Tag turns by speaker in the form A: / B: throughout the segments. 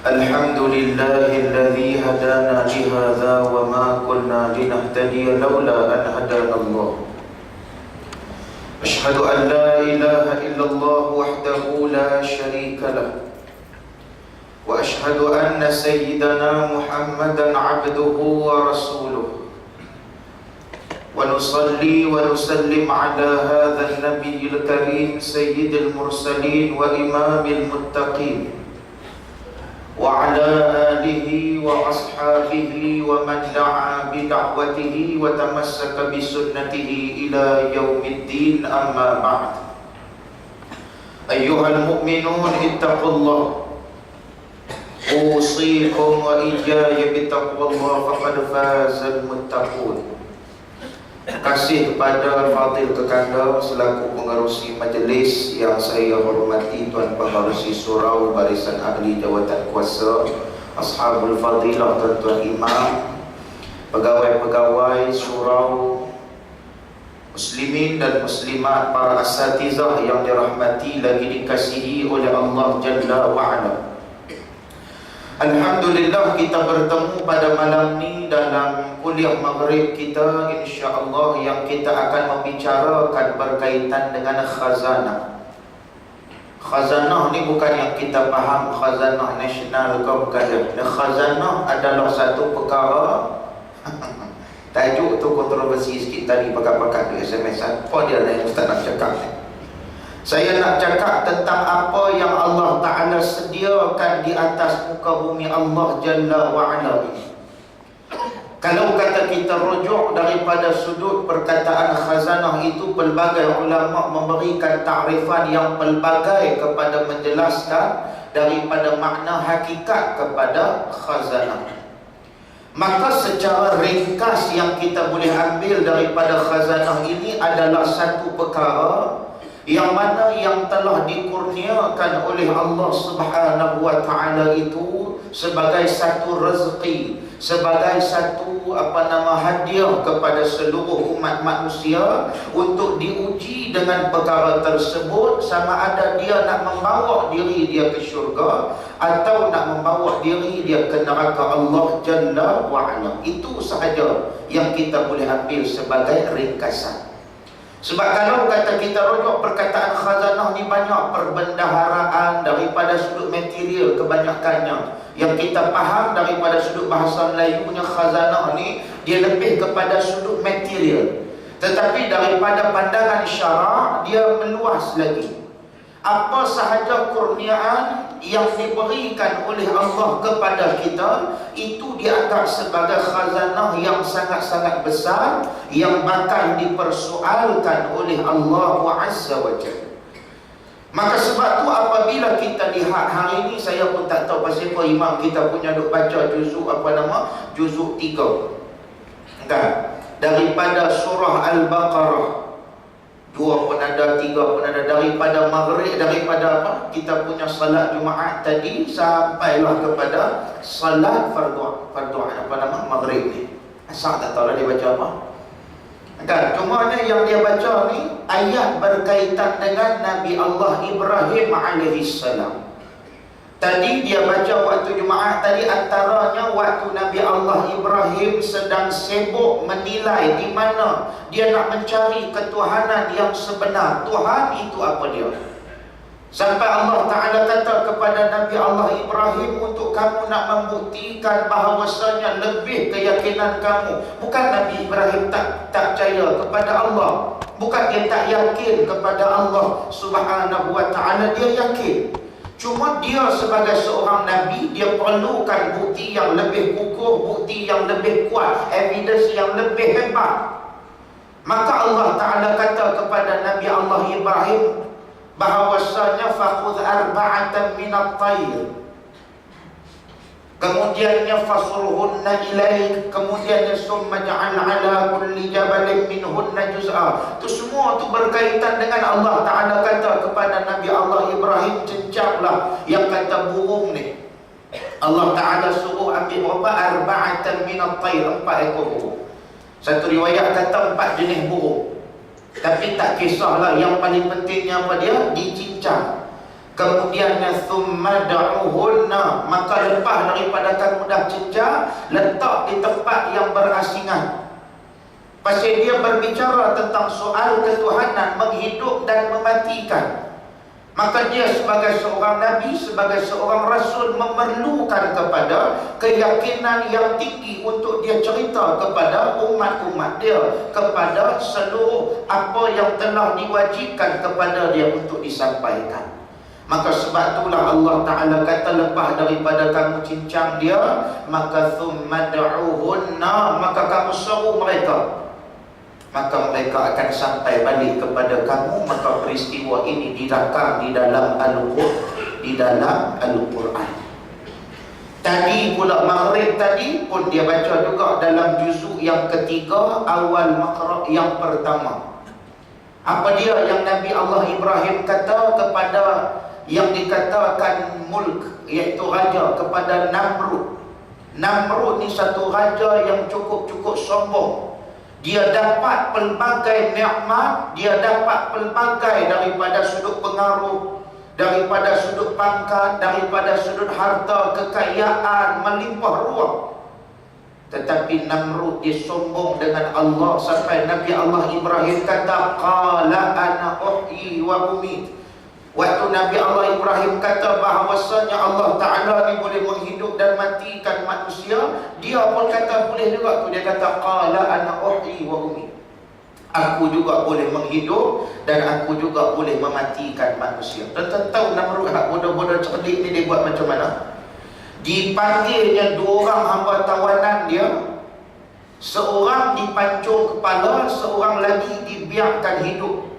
A: الحمد لله الذي هدانا لهذا وما كنا لنهتدي لولا أن هدانا الله. أشهد أن لا إله إلا الله وحده لا شريك له، وأشهد أن سيدنا محمدا عبده ورسوله، ونصلي ونسلم على هذا النبي الكريم سيد المرسلين وإمام المتقين، وعلى آله وأصحابه ومن دعا بدعوته وتمسك بسنته إلى يوم الدين. أما بعد، أيها المؤمنون اتقوا الله، أوصيكم وإياي بتقوى الله فقد فاز المتقون. Kasih kepada Fadil Kekanda selaku pengerusi majlis yang saya hormati, Tuan Pengerusi Surau Barisan Ahli Jawatan Kuasa, Ashabul Fadilah, Tuan-Tuan Imam, pegawai-pegawai surau, muslimin dan muslimat, para asatizah yang dirahmati lagi dikasihi oleh Allah Jalla wa'ala. Alhamdulillah kita bertemu pada malam ni dalam kuliah maghrib kita, insya-Allah, yang kita akan membicarakan berkaitan dengan khazanah. Khazanah ni bukan yang kita faham khazanah nasional ke, bukan. Khazanah adalah satu perkara tajuk tu kontroversi sikit tadi, pakat-pakat di SMS. Apa dia yang Ustaz nak cakap ni? Saya nak cakap tentang apa yang Allah Ta'ala sediakan di atas muka bumi Allah Jalla wa'ala ini. Kalau kata kita rujuk daripada sudut perkataan khazanah itu, pelbagai ulama memberikan ta'rifan yang pelbagai kepada menjelaskan daripada makna hakikat kepada khazanah. Maka secara ringkas yang kita boleh ambil daripada khazanah ini adalah satu perkara yang mana yang telah dikurniakan oleh Allah Subhanahu wa Ta'ala itu sebagai satu rezeki, sebagai satu hadiah kepada seluruh umat manusia untuk diuji dengan perkara tersebut, sama ada dia nak membawa diri dia ke syurga atau nak membawa diri dia ke neraka Allah Jalla wa'ala. Itu sahaja yang kita boleh ambil sebagai ringkasan. Sebab kalau kata kita rujuk perkataan khazanah ni, banyak perbendaharaan daripada sudut material kebanyakannya. Yang kita faham daripada sudut bahasa Melayu punya khazanah ni, dia lebih kepada sudut material. Tetapi daripada pandangan syarak, dia meluas lagi. Apa sahaja kurniaan yang diberikan oleh Allah kepada kita, itu dianggap sebagai khazanah yang sangat-sangat besar, yang bakal dipersoalkan oleh Allah Azza wa Jalla. Maka sebab tu apabila kita lihat hari ini, saya pun tak tahu pasal apa imam kita punya duk baca juzuk juzuk 3 kan, daripada surah Al-Baqarah. 2 pun ada, 3 pun ada, daripada maghrib, daripada kita punya salat Jumaat tadi sampailah kepada salat fardu maghrib ni. Asal tak tahu lah dia baca apa kan. Cumanya yang dia baca ni ayat berkaitan dengan Nabi Allah Ibrahim alaihissalam. Tadi dia baca waktu Jumaat tadi, antaranya waktu Nabi Allah Ibrahim sedang sibuk menilai di mana dia nak mencari ketuhanan yang sebenar. Tuhan itu apa dia? Sampai Allah Ta'ala kata kepada Nabi Allah Ibrahim, untuk kamu nak membuktikan bahawasanya lebih keyakinan kamu. Bukan Nabi Ibrahim tak percaya kepada Allah, bukan dia tak yakin kepada Allah Subhanahu wa Ta'ala, dia yakin. Cuma dia sebagai seorang Nabi, dia perlukan bukti yang lebih kukuh, bukti yang lebih kuat, evidence yang lebih hebat. Maka Allah Ta'ala kata kepada Nabi Allah Ibrahim bahawasanya faqudh arba'atan minat tayr, kemudiannya fasurhunna ilaik, kemudiannya summa ja'al ala kulli jabalin minhunna juz'a. Itu semua tu berkaitan dengan Allah Ta'ala kata kepada Nabi Allah Ibrahim, cencaplah yang kata burung ni. Allah Ta'ala suruh ambil berapa? Arba'atan minat tayr, 4 ekor burung. Satu riwayat kata 4 jenis burung. Tapi tak kisahlah, yang paling pentingnya apa dia? Dicincang. Kemudiannya thumma da'uhunna, maka lepas daripada kamu dah cenja, letak di tempat yang berasingan. Pasal dia berbicara tentang soal ketuhanan, menghidup dan mematikan. Maka dia sebagai seorang Nabi, sebagai seorang Rasul, memerlukan kepada keyakinan yang tinggi untuk dia cerita kepada umat-umat dia, kepada seluruh apa yang telah diwajibkan kepada dia untuk disampaikan. Maka sebab itulah Allah Ta'ala kata lepas daripada kamu cincang dia, maka thumma da'uhunna, maka kamu seru mereka, maka mereka akan sampai balik kepada kamu. Maka peristiwa ini dirakam di dalam Al-Quran. Tadi pula Maghrib tadi pun dia baca juga dalam juzuk yang ketiga, awal Maqra' yang pertama. Apa dia yang Nabi Allah Ibrahim kata kepada yang dikatakan mulk, iaitu raja, kepada Namrud. Namrud ni satu raja yang cukup sombong. Dia dapat pelbagai nikmat, dia dapat pelbagai daripada sudut pengaruh, daripada sudut pangkat, daripada sudut harta, kekayaan melimpah ruah. Tetapi Namrud dia sombong dengan Allah sampai Nabi Allah Ibrahim kata qala ana uhyi wa umit. Waktu Nabi Allah Ibrahim kata bahawasanya Allah Ta'ala ni boleh menghidup dan matikan manusia, dia pun kata boleh juga tu. Dia kata qala ana uhyi wa umit, aku juga boleh menghidup dan aku juga boleh mematikan manusia. Tuan-tuan tahu Namrud hak bodoh-bodoh cerdik ni dia buat macam mana? Dipanggilnya dua orang hamba tawanan dia, seorang dipancung kepala, seorang lagi dibiarkan hidup.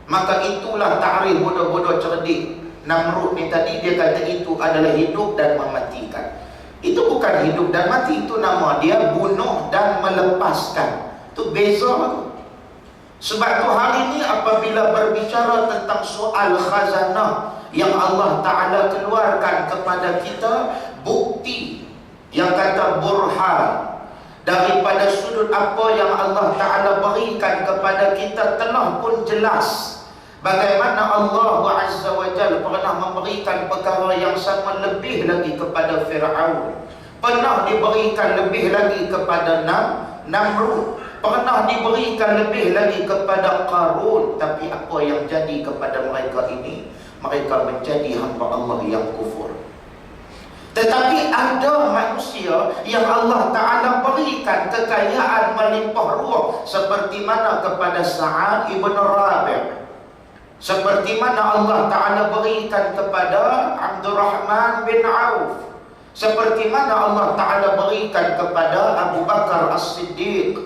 A: Maka itulah ta'rif bodoh-bodoh cerdik Namrud ni tadi. Dia kata itu adalah hidup dan mematikan. Itu bukan hidup dan mati, itu nama dia bunuh dan melepaskan. Itu beza tu. Sebab tu hari ni apabila berbicara tentang soal khazanah yang Allah Ta'ala keluarkan kepada kita, bukti yang kata burhan daripada sudut apa yang Allah Ta'ala berikan kepada kita telah pun jelas. Bagaimana Allah Azza wa Jalla pernah memberikan perkara yang sama lebih lagi kepada Fir'aun, pernah diberikan lebih lagi kepada Namrud, pernah diberikan lebih lagi kepada Qarun. Tapi apa yang jadi kepada mereka ini? Mereka menjadi hamba Allah yang kufur. Tetapi ada manusia yang Allah Ta'ala berikan kekayaan melimpah ruah, seperti mana kepada Sa'ad ibn Rabi', seperti mana Allah Ta'ala berikan kepada Abdurrahman bin Auf, seperti mana Allah Ta'ala berikan kepada Abu Bakar As-Siddiq.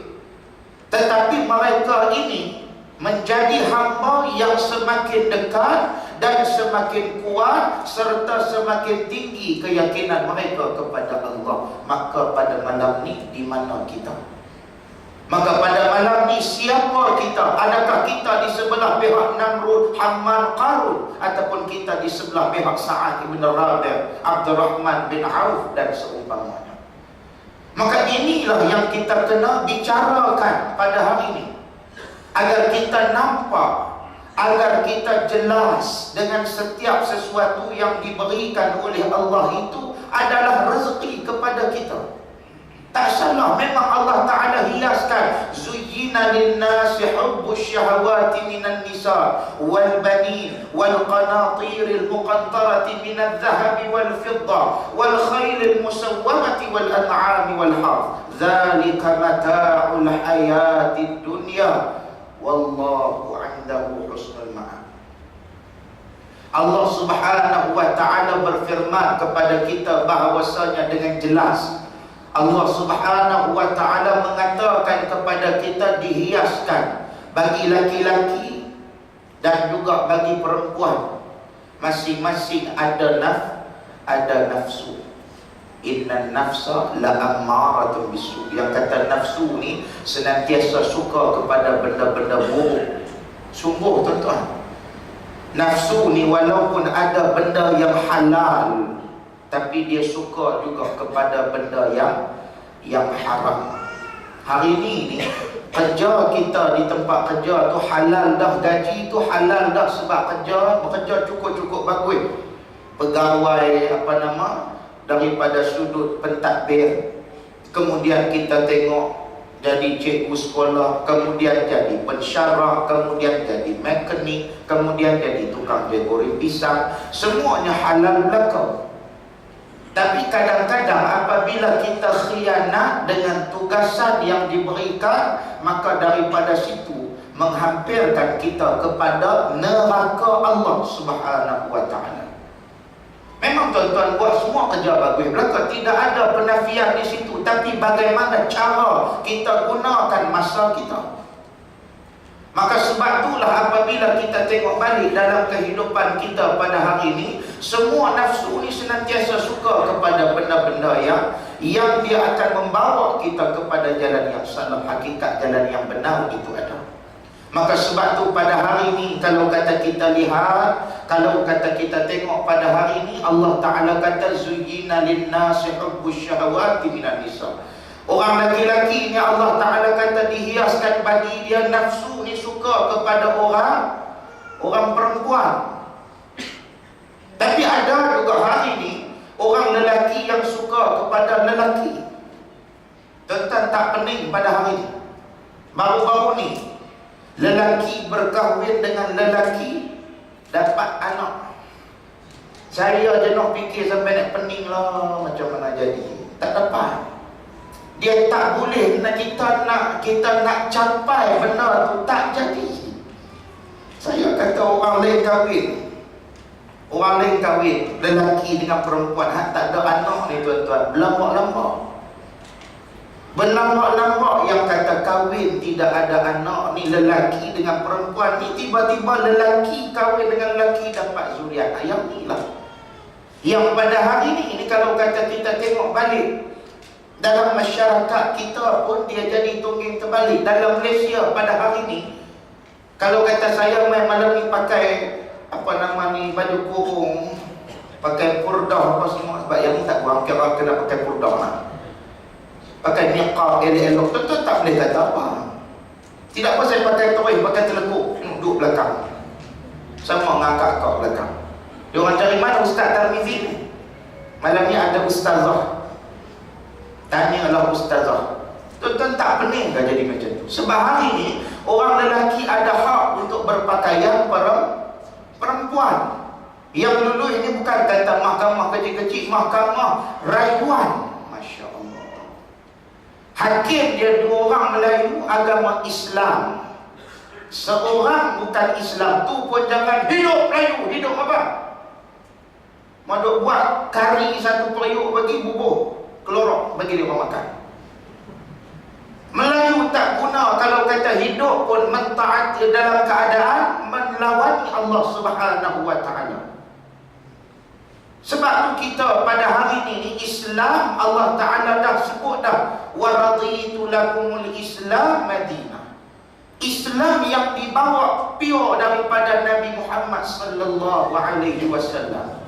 A: Tetapi mereka ini menjadi hamba yang semakin dekat dan semakin kuat serta semakin tinggi keyakinan mereka kepada Allah. Maka pada malam ni di mana kita? Maka pada malam ni siapa kita? Adakah kita di sebelah pihak Namrud, Haman, Qarun, ataupun kita di sebelah pihak Sa'ad ibn Rabi', Abdurrahman bin Auf dan seumpamanya? Maka inilah yang kita kena bicarakan pada hari ini, agar kita nampak, agar kita jelas dengan setiap sesuatu yang diberikan oleh Allah itu adalah rezeki kepada kita. Tak salah, memang Allah Ta'ala hiaskan zuyyina linnasi hubbus syahawati minan nisa wal banin wal qanatiril muqantarati minadh dhahabi wal fidda wal khaylil musawwamati wal an'ami wal harth dzalika mata'ul hayatid dunya wallahu 'indahu husnul ma'ab. Allah Subhanahu wa Ta'ala berfirman kepada kita bahawasanya dengan jelas, Allah Subhanahu wa Ta'ala mengatakan kepada kita dihiaskan bagi laki-laki dan juga bagi perempuan, masing-masing ada nafsu. Inna nafsa la ammaratun bisu. Yang kata nafsu ni senantiasa suka kepada benda-benda buruk. Sungguh tuan-tuan, nafsu ni walaupun ada benda yang halal, tapi dia suka juga kepada benda yang haram. Hari ini Kerja kita di tempat kerja tu halal dah, gaji tu halal dah sebab bekerja cukup-cukup bagus. Pegawai daripada sudut pentadbir, kemudian kita tengok jadi cikgu sekolah, kemudian jadi pensyarah, kemudian jadi mekanik, kemudian jadi tukang goreng pisang, semuanya halal belaka. Tapi kadang-kadang apabila kita khianat dengan tugasan yang diberikan, maka daripada situ menghampirkan kita kepada neraka Allah Subhanahu wa ta'ala. Memang tuan-tuan buat semua kerja bagus belaka, tidak ada penafian di situ, tapi bagaimana cara kita gunakan masa kita. Maka sebab itulah apabila kita tengok balik dalam kehidupan kita pada hari ini, semua nafsu ni senantiasa suka kepada benda-benda yang dia akan membawa kita kepada jalan yang salah. Hakikat jalan yang benar itu ada. Maka sebab tu pada hari ini, kalau kata kita lihat, kalau kata kita tengok pada hari ini, Allah Ta'ala kata zuyyina linnasi hubbus syahawati minan nisa. Orang laki-laki ni Allah Ta'ala kata dihiaskan bagi dia nafsu ni suka kepada orang perempuan. Tapi ada juga hari ni orang lelaki yang suka kepada lelaki. Tuan-tuan tak pening pada hari ni, baru-baru ni lelaki berkahwin dengan lelaki, dapat anak. Saya je nak fikir sampai nak pening lah, macam mana jadi. Tak dapat. Dia tak boleh, kita nak capai benda tu, tak jadi. Saya kata orang lain kahwin lelaki dengan perempuan, tak ada anak ni tuan-tuan, berlambak-lambak yang kata kahwin tidak ada anak ni, lelaki dengan perempuan ni, tiba-tiba lelaki kahwin dengan lelaki dapat zuriat. Yang ni lah yang pada hari ni kalau kata kita tengok balik dalam masyarakat kita pun dia jadi tungging terbalik. Dalam Malaysia pada hari ni, kalau kata saya malam ni pakai baju kurung, pakai purdah apa semua, sebab yang ni tak kurang kira kena pakai purdah lah, pakai niqab elok-elok, tentu tak boleh kata apa. Tidak apa saya pakai terus, pakai telekuk, duduk belakang sama ngangkat kat belakang. Dia orang cari mana Ustaz Tarmizi ni? Malam ni ada ustazah, tanyalah ustazah. Tuan-tuan tak pening ke jadi macam tu? Sebab hari ni orang lelaki ada hak untuk berpakaian perempuan. Yang dulu ini bukan kata mahkamah kecil-kecil, mahkamah rayuan. Masya Allah. Hakim dia 2 orang Melayu agama Islam. Seorang bukan Islam tu pun jangan hidup Melayu. Hidup apa? Mau buat kari satu periuk bagi bubur kelorok bagi dia orang makan. Melayu tak guna kalau kata hidup pun mentaati dalam keadaan melawani Allah Subhanahu wa ta'ala. Sebab tu kita pada hari ini Islam, Allah Ta'ala dah sebut dah, wa raditu lakumul Islam Madinah. Islam yang dibawa pure daripada Nabi Muhammad sallallahu alaihi wasallam.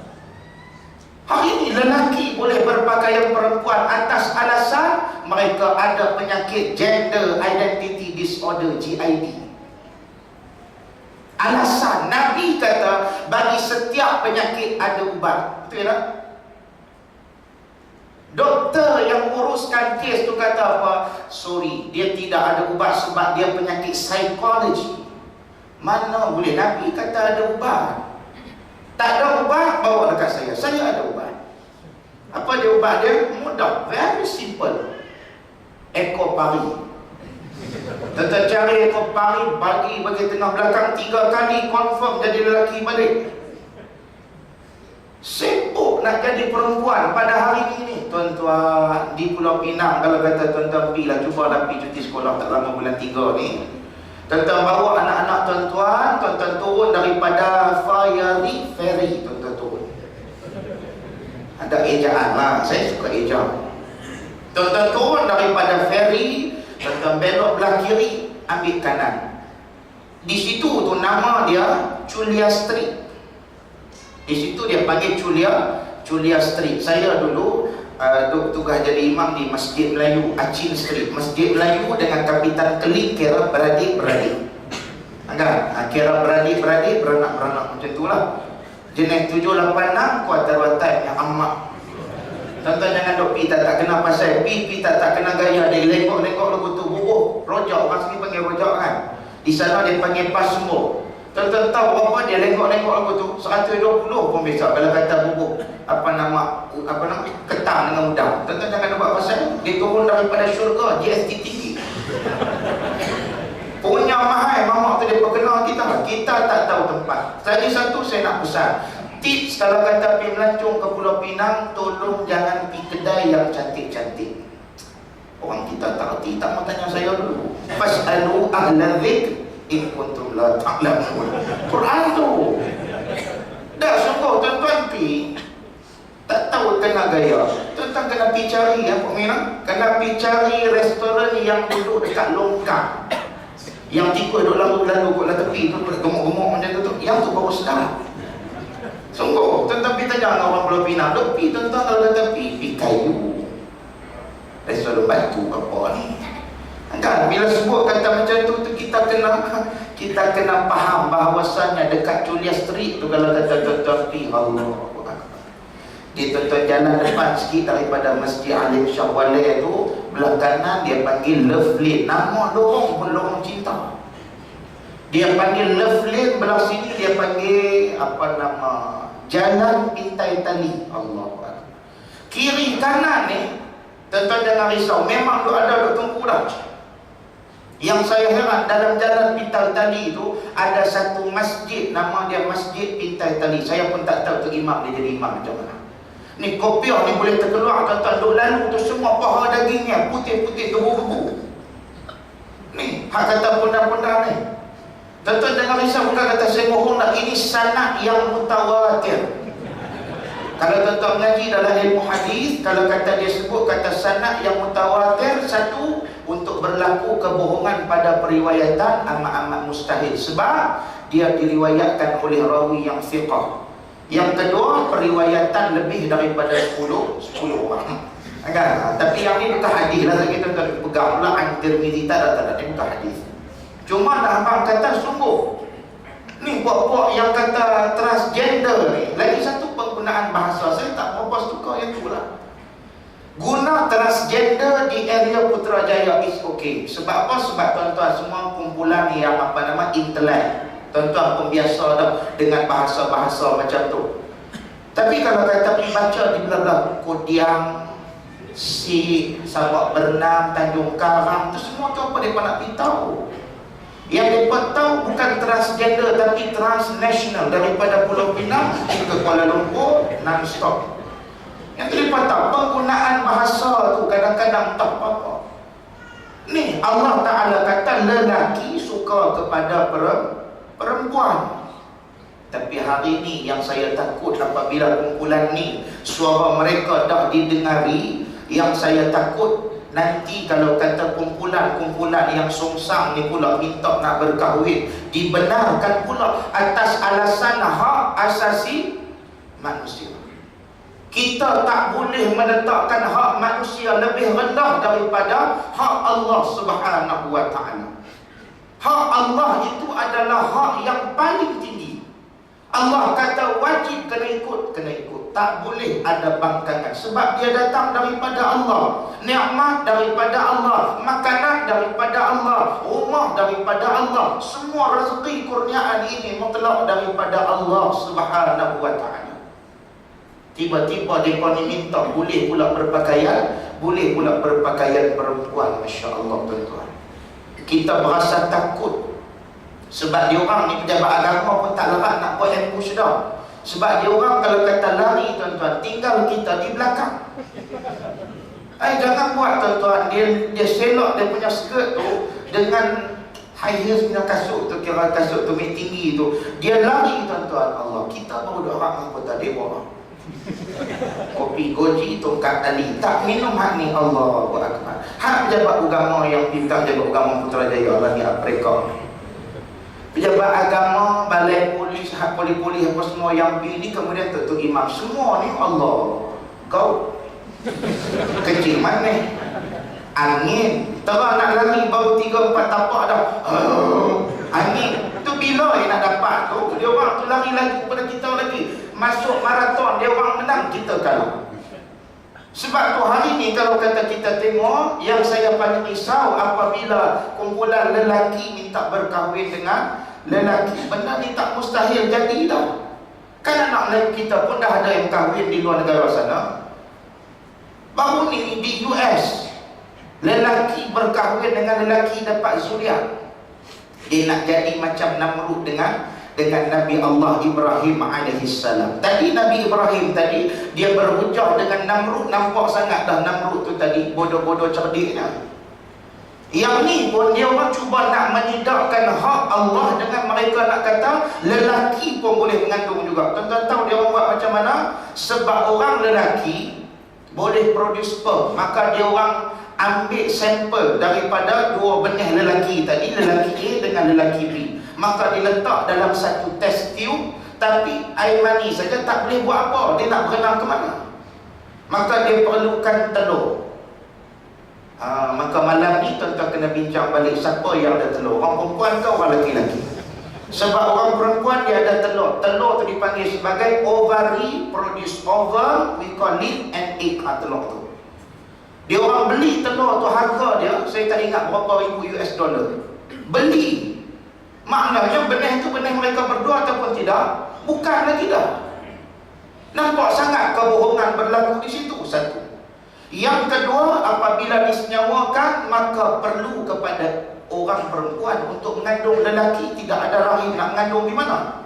A: Hari ini lelaki boleh berpakaian perempuan atas alasan mereka ada penyakit Gender Identity Disorder, GID. Alasan Nabi kata bagi setiap penyakit ada ubat. Betul tak? Doktor yang uruskan kes tu kata apa? Sorry, dia tidak ada ubat sebab dia penyakit psikologi. Mana boleh Nabi kata ada ubat? Tak ada ubat, bawa dekat saya. Saya ada ubat. Apa dia ubat dia? Mudah, very simple. Ekor pari. Tentang cari ekor pari, bagi tengah belakang 3 kali, confirm jadi lelaki balik. Sibuk nak jadi perempuan pada hari ini tuan-tuan. Di Pulau Pinang, kalau kata tuan-tuan pergi lah, cubalah pergi cuti sekolah tak lama bulan 3 ni. Tuan-tuan bawa anak-anak tuan-tuan turun daripada ferry, tuan-tuan turun. Ada ejaan lah, saya suka ejaan. Tuan-tuan turun daripada ferry, tuan-tuan belok belah kiri, ambil kanan. Di situ tu nama dia Chulia Street. Di situ dia panggil Chulia Street. Saya dulu tugas jadi imam di Masjid Melayu Achin Street. Masjid Melayu dengan kapitan kelik kira beradik-beradik. Kira beradik-beradik, beranak-beranak macam itulah. Jenis 786 kuarter watat yang amak. Tuan-tuan jangan duk pi tak kena pasal pi tak kena gaya dia lengkok-lengkok lagu tu bubuh rojak, orang sini panggil rojak kan. Di sana dia panggil pas semua. Tuan-tuan tahu apa dia lengkok-lengkok lagu tu 120 pun besar kalau kata bubuh apa nama ketang dengan udang. Tuan-tuan jangan buat pasal dia turun daripada syurga GST tinggi. Punya mahal mamak tu dia perkenal kita tak tahu tempat. Tadi satu saya nak pesan tips kalau kata pergi melancong ke Pulau Pinang, tolong jangan pergi kedai yang cantik-cantik. Orang kita tak reti, tak mau tanya saya dulu. Fas'alu ahla dzikr in kuntum la ta'lamun. Quran tu. Dah sungguh tuan-tuan pergi tak tahu kena gaya. Tuan-tuan kena pergi cari apa Mina? Kena pergi cari restoran yang duduk dekat longkang. Yang tikus duduk lalu-lalu kat tepi tu, gemuk-gemuk macam tu. Yang tu baru sedap. Sungguh, tuan-tuan pergi tanya dengan orang Pulau Pinang, duk pergi tuan-tuan kalau kata pergi kayu restoran batu apa ni kan, bila sebut kata macam tu kita kena faham bahawasanya dekat Chulia Street tu kalau kata tuan-tuan pergi Allah dia tuan-tuan jalan depan sikit daripada Masjid Alim Shah Waleh tu, belah kanan dia panggil Love Lane, nama lorong pun lorong cinta. Dia panggil Love Lane, belah sini dia panggil apa nama Jalan Pintai Tali. Allah. Kiri kanan ni tuan-tuan jangan risau, memang ada tunggu dah. Yang saya heran dalam Jalan Pintai Tali itu ada satu masjid, nama dia Masjid Pintai Tali. Saya pun tak tahu tu imam dia jadi imam macam mana. Ni kopiah ni boleh terkeluar tuan-tuan, duk lalu tu semua paha dagingnya putih-putih gebu-gebu. Ni hak kata punda-punda ni. Tuan-tuan jangan risau, bukan kata saya bohong nak, ini sanad yang mutawatir. Kalau tuan-tuan mengaji dalam ilmu hadis, kalau kata dia sebut kata sanad yang mutawatir, satu, untuk berlaku kebohongan pada periwayatan amat-amat mustahil sebab dia diriwayatkan oleh rawi yang thiqah. Yang kedua, periwayatan lebih daripada 10 orang. Kan? Tapi yang ni bukan hadis lah, kita tak pegang pula An-Tirmidzi tak ada, ni bukan hadis. Cuma dah abang kata sungguh ni buat-buat yang kata transgender ni, lagi satu penggunaan bahasa saya tak mau tukar yang tu lah. Guna transgender di area Putrajaya is okay. Sebab apa? Sebab tuan-tuan semua kumpulan yang apa nama intelek. Tuan-tuan pun biasa dah dengan bahasa-bahasa macam tu. Tapi kalau kata pergi baca di belah-belah Kodiang, Si, Sabak Bernam, Tanjung Karang, tu semua tu apa mereka nak beritahu? Yang mereka tahu bukan transgender tapi transnational, daripada Pulau Pinang ke Kuala Lumpur non-stop. Yang mereka tahu penggunaan bahasa tu kadang-kadang tak apa-apa. Ni Allah Ta'ala kata lelaki suka kepada perempuan. Tapi hari ini yang saya takut apabila kumpulan ni suara mereka dah didengari, yang saya takut nanti kalau kata kumpulan-kumpulan yang songsang ni pula minta nak berkahwin dibenarkan pula atas alasan hak asasi manusia. Kita tak boleh meletakkan hak manusia lebih rendah daripada hak Allah Subhanahu wa Ta'ala. Hak Allah itu adalah hak yang paling tinggi. Allah kata wajib kena ikut. Tak boleh ada bangkangan. Sebab dia datang daripada Allah. Nikmat daripada Allah. Makanan daripada Allah. Rumah daripada Allah. Semua rezeki kurniaan ini mutlak daripada Allah Subhanahu wa Ta'ala. Tiba-tiba mereka ni minta boleh pula berpakaian. Boleh pula berpakaian perempuan. Masya Allah tuan-tuan. Kita berasa takut. Sebab dia orang ni pejabat agama pun tak larat nak buat ambush dah. Sebab dia orang kalau kata lari tuan-tuan, tinggal kita di belakang. Jangan buat tuan-tuan, dia selok dia punya skirt tu dengan high heels punya kasut tu, kira kasut tu tinggi tu. Dia lari tuan-tuan. Allah, kita baru orang anggota dewan. Kopi goji tongkat tali tak minum hak ni. Allahu Akbar. Hak pejabat agama yang bintang pejabat agama Putrajaya bagi Afrika, pejabat agama, balai polis, hak polis-polis apa semua yang pergi ni kemudian tentu imam semua ni Allah kau Angin. Terang nak lari baru 3-4 tapak dah. Angin. Tu bila nak dapat tu? Dia orang tu lari lagi kepada kita lagi. Masuk maraton, dia orang menang, kita kalah. Sebab tu hari ni kalau kata kita tengok, yang saya paling risau apabila kumpulan lelaki minta berkahwin dengan lelaki. Benda ni tak mustahil jadi dah. Kan anak Melayu kita pun dah ada yang kahwin di luar negara sana. Baru ni di US, lelaki berkahwin dengan lelaki dapat zuriat. Dia nak jadi macam Namrud dengan Nabi Allah Ibrahim alaihissalam. Tadi Nabi Ibrahim tadi dia berhujah dengan Namrud, nampak sangat dah Namrud tu tadi bodoh-bodoh cerdiknya. Yang ni pun dia orang cuba nak menidakkan hak Allah dengan mereka nak kata lelaki pun boleh mengandung juga. Tuan-tuan tahu dia orang buat macam mana? Sebab orang lelaki boleh produce sperm, maka dia orang ambil sampel daripada dua benih lelaki tadi, lelaki A dengan lelaki B. Maka diletak dalam satu test tube, tapi air mani saja tak boleh buat apa. Dia nak berenang ke mana? Maka dia perlukan telur. Maka malam ni tuan-tuan kena bincang balik siapa yang ada telur, orang perempuan ke orang lelaki-lelaki. Sebab orang perempuan dia ada telur. Telur tu dipanggil sebagai ovary, produce ovum, we call it an egg. Telur tu dia orang beli telur tu, harga dia saya tak ingat berapa ribu US dollar. Beli. Maknanya benih tu benih mereka berdua ataupun tidak? Bukan lagi dah. Nampak sangat kebohongan berlaku di situ. Satu. Yang kedua, apabila disenyawakan, maka perlu kepada orang perempuan untuk mengandung lelaki. Tidak ada rahim, nak mengandung di mana?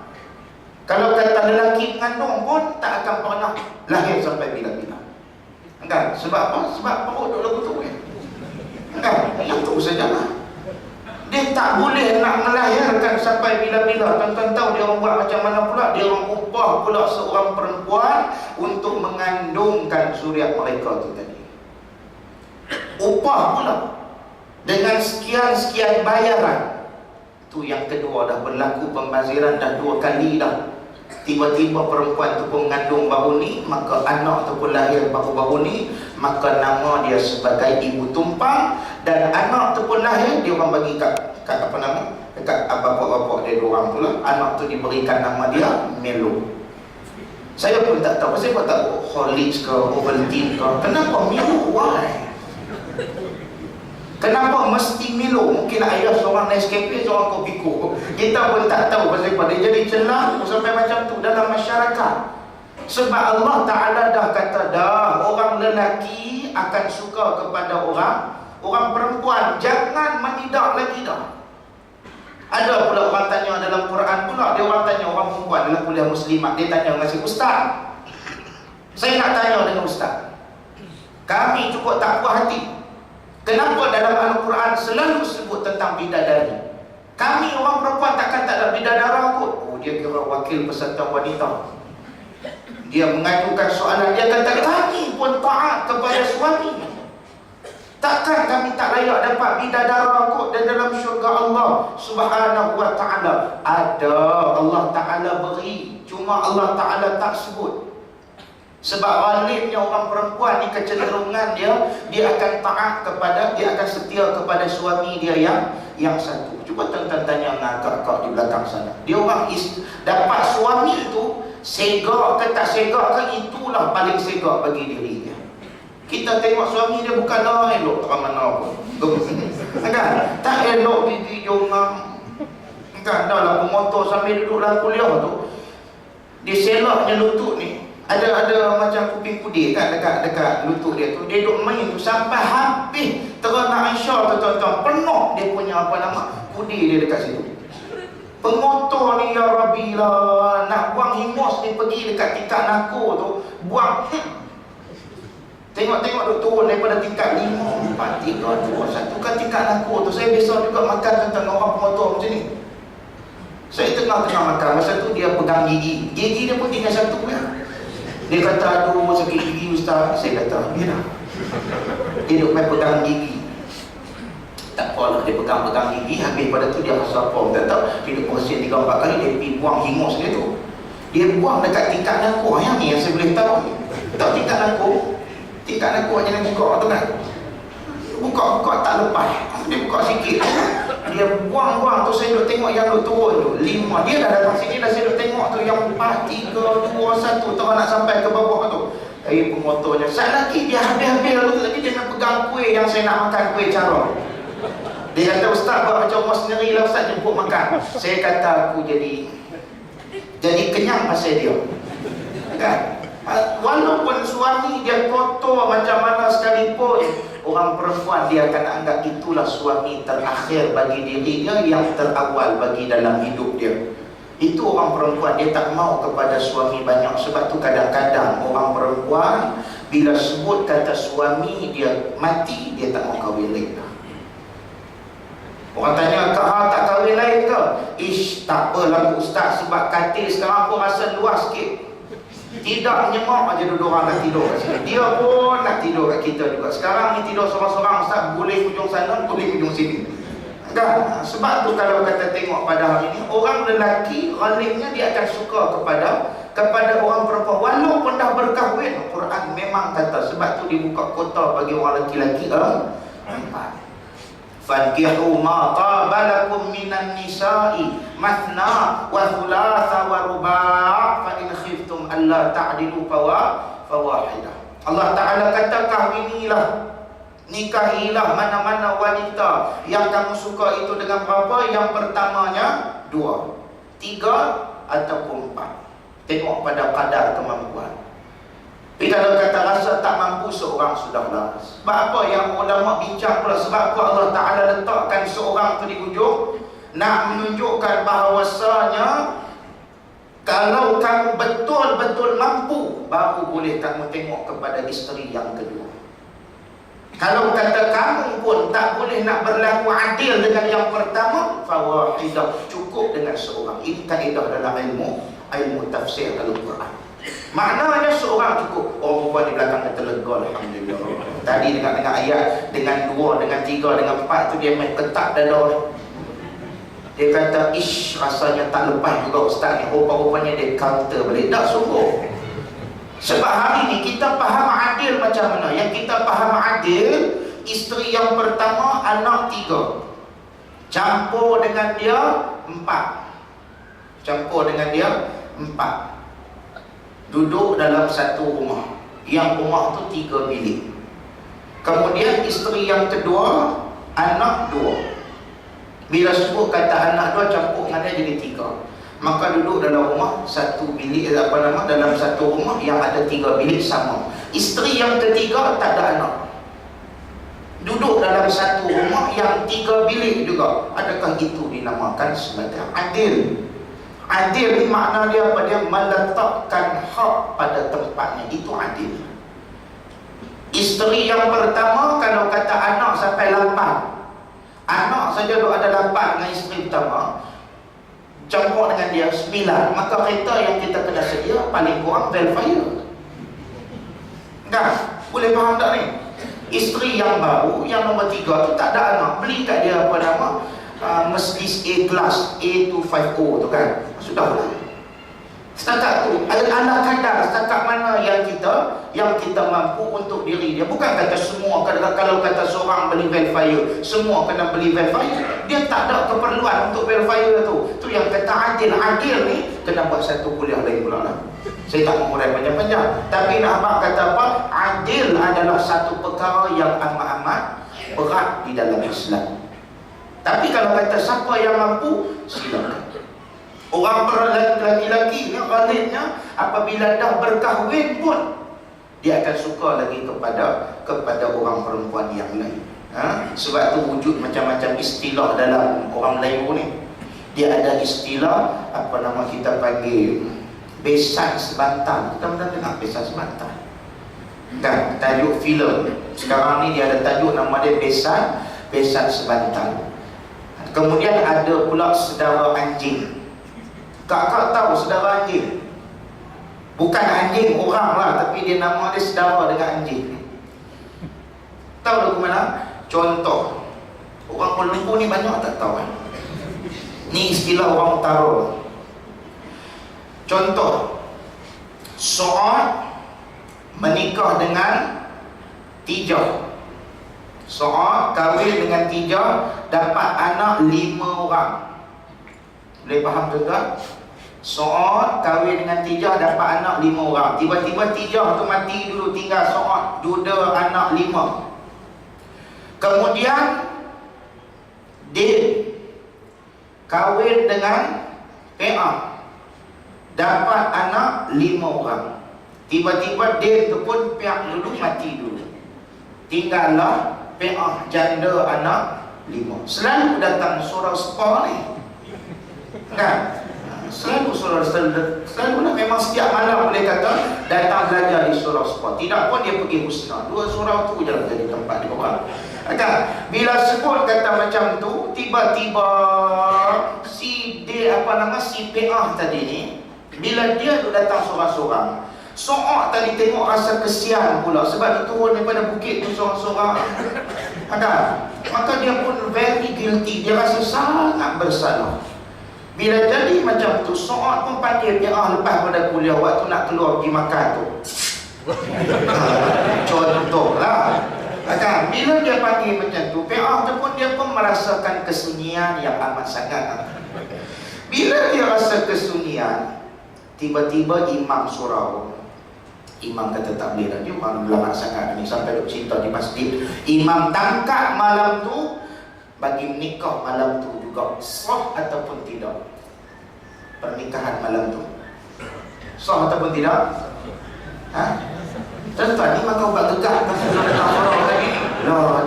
A: Kalau kata lelaki mengandung pun tak akan pernah lahir sampai bila-bila. Kan? Sebab apa? Sebab perut duk lagu tu kan? Kan? Yang tu sajalah. Dia tak boleh nak melahirkan sampai bila-bila. Tuan-tuan tahu dia orang buat macam mana pula? Dia orang upah pula seorang perempuan untuk mengandungkan zuriat mereka tu tadi. Upah pula dengan sekian-sekian bayaran. Tu yang kedua dah berlaku pembaziran dah 2 kali dah. Tiba-tiba perempuan tu pun mengandung baru ni, maka anak tu pun lahir baru-baru ni, maka nama dia sebagai ibu tumpang. Dan anak tu pun lahir, dia orang bagi kat apa nama? Dekat bapak-bapak dia diorang pula. Anak tu diberikan nama dia Melo. Saya pun tak tahu, saya pun tak tahu Horlicks ke Ovaltine ke. Kenapa Melo? Why? Kenapa mesti Milo? Mungkin ayah seorang Nescafe, seorang Kopiko. Kita pun tak tahu pasal apa. Dia jadi celah sampai macam tu dalam masyarakat. Sebab Allah Ta'ala dah kata dah, orang lelaki akan suka kepada orang perempuan. Jangan menidak lagi dah. Ada pula orang tanya dalam Quran pula. Dia orang tanya orang perempuan dalam kuliah muslimat. Dia tanya dengan si ustaz. Saya nak tanya dengan ustaz. Kami cukup tak puas hati. Kenapa dalam Al-Quran selalu sebut tentang bidadari? Kami orang perempuan takkan tak ada bidadara kot. Oh, dia kira wakil peserta wanita. Dia mengajukan soalan. Dia kata kami pun taat kepada suami. Takkan kami tak layak dapat bidadara kot. Dan dalam syurga Allah Subhanahu wa ta'ala ada, Allah Ta'ala beri. Cuma Allah Ta'ala tak sebut. Sebab ghalibnya orang perempuan ni kecenderungan dia akan taat kepada, dia akan setia kepada suami dia yang satu. Cuba tuan-tuan tanya dengan kakak di belakang sana. Dia orang dapat suami tu segak ke tak segak ke, itulah paling segak bagi diri dia. Kita tengok suami dia bukan elok terang mana pun. Kan? Tak elok gigi jongam. Kan? Dah lah pemotor sambil duduk dalam kuliah tu. Dia selaknya lutut ni. Ada macam kuping kudir kan dekat lutut dia tu. Dia duduk main tu sampai habis terana Aisyah tu tuan-tuan. Penuh dia punya apa nama kudir dia dekat situ. Pengotor ni ya Rabbi lah. Nak buang himus ni pergi dekat tingkat nako tu. Buang. Tengok-tengok duk turun daripada tingkat 5, 4, 3, 2, 1 kan tingkat nako tu. Saya biasa juga makan tentang orang pengotor macam ni. Saya tengah-tengah makan. Masa tu dia pegang gigi. Gigi dia pun tinggal satu ya. Dia kata, aduh sakit gigi ustaz. Saya kata, ya dah. Dia duduk main pegang gigi. Tak apalah, dia pegang-pegang gigi. Habis pada tu dia rasa apa, tak tahu. Dia duduk bersin 3-4 kali. Dia pergi buang hingus dia tu. Dia buang dekat tingkat nako. Yang ni yang saya boleh tahu. Tahu tingkat nako? Tingkat nako yang buka tu kan. buka-buka tak lepas. Dia buka sikit, dia buang-buang tu. Saya duduk tengok yang duduk turun tu 5. Dia dah datang sini dah, saya duduk tengok tu yang 4, 3, 2, 1 terus nak sampai ke bawah tu. Pemotornya sat lagi, dia habis-habis tu. Tapi dia nak pegang kuih yang saya nak makan, kuih carong. Dia kata, "Ustaz buat macam rumah sendiri lah Ustaz, jemput makan." Saya kata, aku jadi kenyang pasal dia, kan? Walaupun suami dia kotor macam mana sekalipun, orang perempuan dia akan anggap itulah suami terakhir bagi diri dia, yang terawal bagi dalam hidup dia. Itu orang perempuan, dia tak mau kepada suami banyak. Sebab tu kadang-kadang orang perempuan bila sebut kata suami dia mati, dia tak mau kahwin lagi dah. Orang tanya, "Kak, tak kahwin lain ke?" "Ish, tak apalah Ustaz, sebab katil sekarang aku rasa luas sikit." Tidak nyemak aja duduk orang nak tidur kat sini. Dia pun nak tidur kat kita juga. Sekarang ni tidur seorang-seorang Ustaz, boleh hujung sana, boleh hujung sini, kan? Sebab tu kalau kata tengok pada hari ni, orang lelaki ghalibnya dia akan suka kepada orang perempuan walaupun dah berkahwin. Quran memang kata, sebab tu dibuka kota bagi orang lelaki-lelaki 4. "Fankihu ma taba lakum minan nisa'i mathna wa thulatha wa ruba' fa in khiftum alla ta'dilu fawahidah." Allah Ta'ala kata, kahwinilah, nikahilah mana-mana wanita yang kamu suka itu dengan berapa? Yang pertamanya 2, 3 ataupun 4. Tengok pada kadar kemampuan. Tapi kalau kata rasa tak mampu seorang, sudahlah. Sebab apa yang ulama bincang pula? Sebab apa Allah Ta'ala letakkan seorang tu di hujung? Nak menunjukkan bahawasanya kalau kamu betul-betul mampu, baru boleh kamu tengok kepada isteri yang kedua. Kalau kata kamu pun tak boleh nak berlaku adil dengan yang pertama, fawahidah, cukup dengan seorang. Ini kaedah dalam ilmu tafsir Al-Quran. Maknanya seorang cukup. Orang perempuan di belakang kata lega, alhamdulillah. Tadi dengan ayat, dengan 2, dengan 3, dengan 4 tu dia main ketak dada. Dia kata, "Ish, rasanya tak lepas juga Ustaz ni." Rupa-rupanya dia counter balik. Tak sungguh. Sebab hari ni kita faham adil macam mana. Yang kita faham adil, isteri yang pertama, anak 3, campur dengan dia 4. Campur dengan dia 4. Duduk dalam satu rumah. Yang rumah tu 3 bilik. Kemudian isteri yang kedua, anak 2. Bila sebut kata anak 2 campur dengan dia jadi 3. Maka duduk dalam rumah satu bilik, dalam satu rumah yang ada 3 bilik sama. Isteri yang ketiga tak ada anak. Duduk dalam satu rumah yang 3 bilik juga. Adakah itu dinamakan sebagai adil? Adil ni makna dia apa? Dia meletakkan hak pada tempatnya. Itu adil. Isteri yang pertama, kalau kata anak sampai 8, anak saja ada 8 dengan isteri pertama, campur dengan dia 9, maka kereta yang kita kena sedia paling kurang Velfire. Kan? Boleh faham tak ni? Isteri yang baru, yang nombor 3 tu tak ada anak, beli kat dia apa nama? Mercedes A-Class A250 tu kan. Sudahlah. Setakat tu, ala kadar setakat mana yang kita mampu untuk diri dia. Bukan kata semua, kalau kata seorang beli Velfire, semua kena beli Velfire. Dia tak ada keperluan untuk Velfire tu. Tu yang kata adil. Adil ni kena buat satu kuliah lain pula lah. Saya tak mau murai panjang-panjang. Tapi nak abang kata apa? Adil adalah satu perkara yang amat-amat berat di dalam Islam. Tapi kalau kata siapa yang mampu, silakan. Orang lelaki-lelaki ni ghalibnya apabila dah berkahwin pun dia akan suka lagi kepada orang perempuan yang lain. Sebab tu wujud macam-macam istilah dalam orang Melayu ni. Dia ada istilah apa nama kita panggil besan sebantal. Kita pernah dengar besan sebantal kan? Tajuk filem sekarang ni dia ada tajuk nama dia besan sebantal. Kemudian ada pula saudara anjing. Kakak tahu saudara anjing? Bukan anjing orang lah, tapi dia nama dia saudara dengan anjing. Tahu lagu mana? Contoh, orang Kuala Lumpur ni banyak tak tahu kan? Ni istilah orang utara. Contoh, Su'ad menikah dengan Tijah. Su'ad kahwin dengan 3, dapat anak 5 orang. Boleh faham tuan-tuan? Su'ad kahwin dengan 3, dapat anak 5 orang. Tiba-tiba 3 tu mati dulu, tinggal Su'ad, duda anak 5. Kemudian Din kahwin dengan Pe'ah, dapat anak 5 orang. Tiba-tiba Din tu pun Pe'ah dulu mati dulu, tinggallah Pe'ah janda anak 5. Selalu datang surah Spa ni kan? Selalu surah, selalu lah, memang setiap malam boleh kata datang belajar di surah Spa. Tidak pun dia pergi Husna. 2 surah tu je lah jadi tempat dia orang kan? Bila sebut kata macam tu, tiba-tiba si dia si Pe'ah tadi ni, bila dia tu datang seorang-seorang, Su'ad tadi tengok rasa kesian pula, sebab dia turun daripada bukit tu seorang-seorang kan? Maka dia pun very guilty, dia rasa sangat bersalah. Bila jadi macam tu, Su'ad pun panggil Pe'ah lepas pada kuliah, waktu nak keluar pergi makan tu. Contoh lah kan? Bila dia panggil macam tu, Pe'ah tu pun dia pun merasakan kesunyian yang amat sangat. Bila dia rasa kesunyian, tiba-tiba imam surau, imam kata tak boleh dah, dia orang lama sangat ni, sampai duk cerita di masjid. Imam tangkap malam tu, bagi nikah malam tu juga sah ataupun tidak. Pernikahan malam tu sah ataupun tidak? Tuan-tuan ni makan ubat gegak lagi. Lah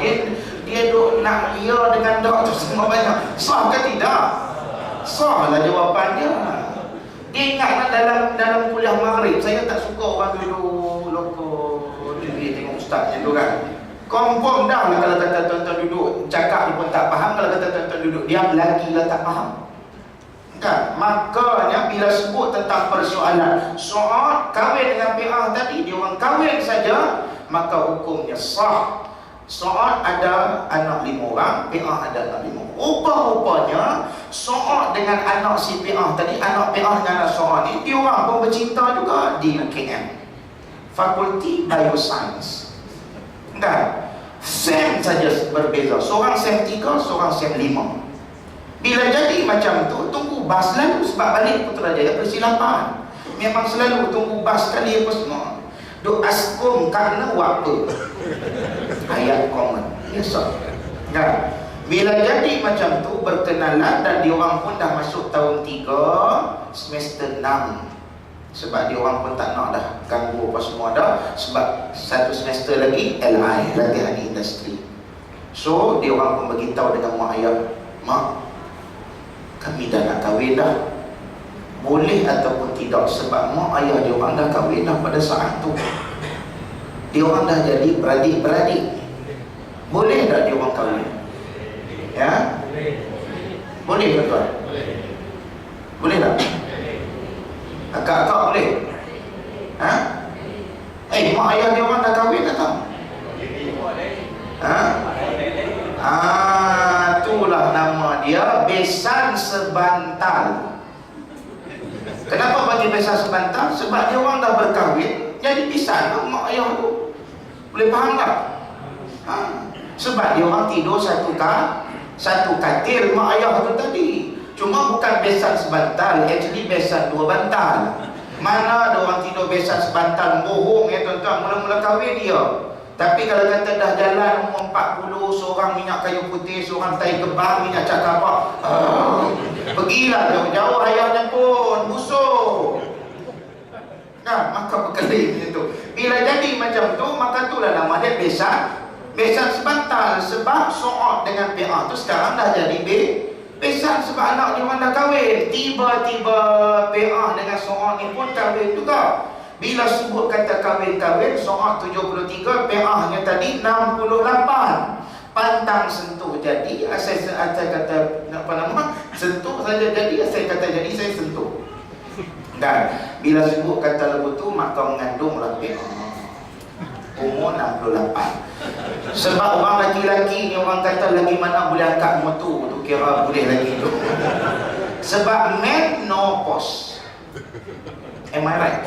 A: dia duk nak ya dengan dok tu semua banyak. Sah ke tidak? Sah lah jawapannya. Dia ingat dalam kuliah maghrib, saya tak suka orang duduk loko TV tengok ustaz yang tu kan. Confirm dah lah kalau kata tuan-tuan duduk cakap dia pun tak faham, kalau kata tuan-tuan duduk diam lagi lah tak faham kan? Makanya bila sebut tentang persoalan Su'ad kahwin dengan Pe'ah tadi, dia orang kahwin saja, maka hukumnya sah. Su'ad ada anak 5 orang, Pe'ah ada anak 5 orang. Rupa-rupanya Su'ad dengan anak si Pe'ah tadi, anak Pe'ah dengan anak Su'ad ni, dia orang pun bercinta juga di UKM, Fakulti Bioscience kan? Sem saja berbeza, seorang sem 3, seorang sem 5. Bila jadi macam tu, tunggu bas lalu, sebab balik Putrajaya persilapan memang selalu tunggu bas sekali apa semua. Duk askum kerana apa? Ayat komen biasa kan? Bila jadi macam tu, berkenalan, dan diorang pun dah masuk tahun 3 semester 6. Sebab diorang pun tak nak dah ganggu apa semua dah, sebab 1 semester lagi LI, latihan industri. So diorang pun beritahu dengan mak ayah, mak, kami dah nak kahwin dah, boleh ataupun tidak? Sebab mak ayah dia orang dah kahwin dah pada saat tu, dia orang dah jadi beradik-beradik. Boleh tak dia orang kahwin? Ya? Boleh ke tuan? Boleh tak? Akak-akak boleh? Mak ayah dia orang dah kahwin dah tak? Itulah nama dia besan sebantal. Kenapa bagi besan sebantal? Sebab dia orang dah berkahwin, jadi besan tu mak ayah tu. Boleh faham tak? Sebab dia orang tidur satu katil mak ayah tu tadi. Cuma bukan besan sebantal, actually besan 2 bantal. Mana ada orang tidur besan sebantal? Bohong ya tuan-tuan, mula-mula kahwin dia. Tapi kalau kata dah jalan umur 40, seorang minyak kayu putih, seorang tai kebab, minyak cakapak, pergilah jauh-jauh ayahnya pun busuk kan? Maka berkeling macam tu. Bila jadi macam tu, maka itulah nama dia besan sebantal. Sebab Su'ad dengan Pe'ah tu sekarang dah jadi besan, sebab anak dia orang dah kahwin. Tiba-tiba Pe'ah dengan Su'ad ni pun kahwin juga. Bila sebut kata kahwin-kahwin, Su'ad 73, Pe'ahnya tadi 68. Pantang sentuh jadi, saya kata apa nama? Sentuh saja jadi, saya kata jadi, saya sentuh. Dan bila sebut kata lebu tu, maka mengandunglah Pe'ah. Umur 68. Sebab orang laki-laki ni, orang kata lagi mana boleh angkat motor tu, kira boleh lagi tu. Sebab menopause. Am I right?